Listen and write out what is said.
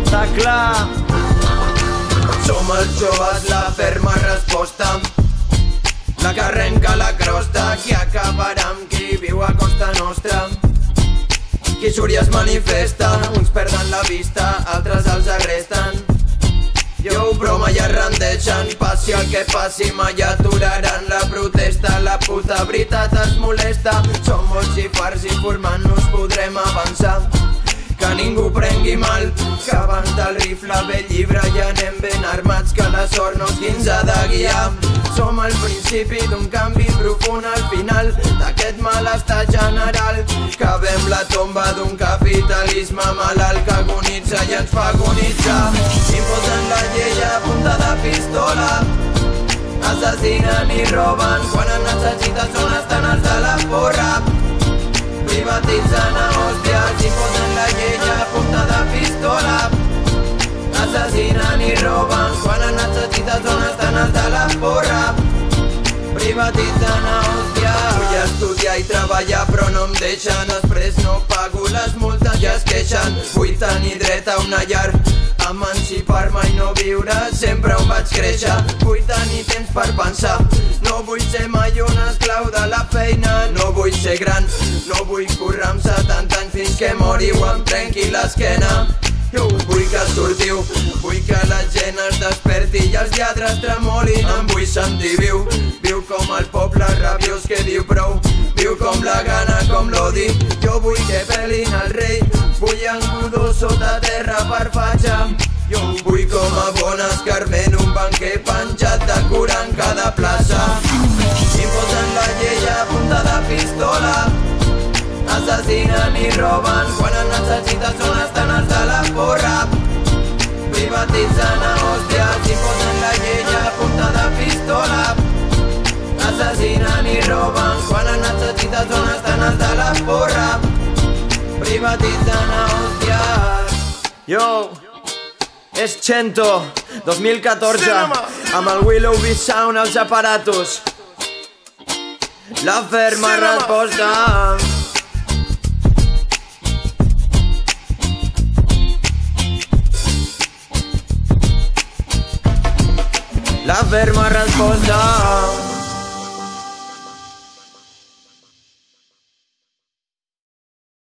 Està clar. Som els joves, la ferma resposta, la que arrenca la crosta, qui acabarà amb qui viu a costa nostra. Qui surt i es manifesta, uns perden la vista, altres els arresten. Yo, però mai es rendeixen, passi el que passi, mai aturaran la protesta. La puta veritat es molesta, som molts i farts i formant-nos podrem avançar. Que ningú prengui mal, que abans del rifle ve llibre i anem ben armats, que la sort no és qui ens ha de guiar. Som al principi d'un canvi profund, al final d'aquest malestar general, que vem la tomba d'un capitalisme malalt que agonitza i ens fa agonitzar. Imposen la llei a punta de pistola, assassinen i roben quan en necessites on estan els de la porra. Privatitzen a hòsties, imposen la llei a punta de pistola, assassinen i roben quan en necessites on estan els de la porra. Privatitzen a hòsties. Vull estudiar i treballar però no em deixen, després no pago les multes i es queixen. Vull tenir dret a una llar, emancipar-me i no viure sempre on vaig créixer. Vull tenir temps per pensar, no vull ser mai un esclau de la feina. No vull ser gran, no vull córrer amb 70 anys fins que mori o em trenqui l'esquena. Vull que sortiu, vull que la gent es desperti i els lladres tremolin. Em vull sentir viu, viu com el poble rabiós que diu prou, viu com la gana, com l'odi. Jo vull que pelin el rei, vull en Godó sota terra per fatxa. Jo vull com a bon escarment un banquer penjat decorant cada plaça. Imposen la llei a punta de pistola, assassinen i roben quan en necessites on estan els de la porra. Privatitzen a hòsties, imposen la llei a punta de pistola, assassinen i roben quan en necessites on estan els de la porra. Privatitzen a hòsties. Yo, és Chento, 2014, amb el Willow Bee Sound als aparatos. La ferma resposta. La ferma resposta.